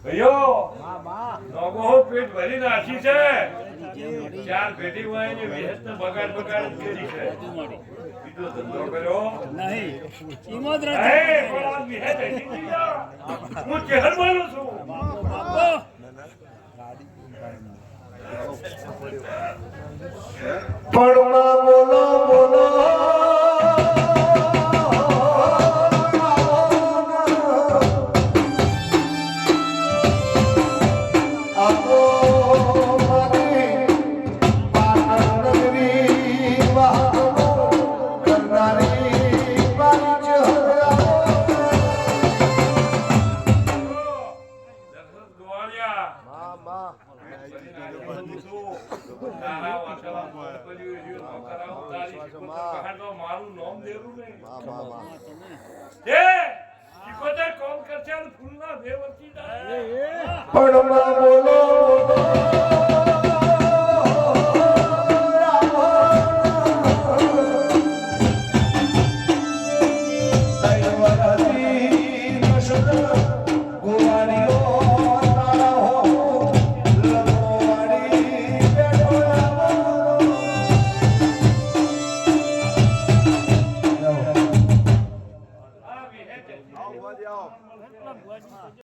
ભઈઓ no-go પેટ ભરી નાખી છે ચાર પેટી હોય ને વેહત બગાડ કરી છે બીજો ધંધો કર્યો નહીં ઈમોદ એ પણ આ વેહત હતી યાર હું ચહેર મારું છું પડમાં બોલો બોલો મારું નામ દેવું નહીં કોમ કરશે ફૂલના બે વચ્ચે પડમાં બોલો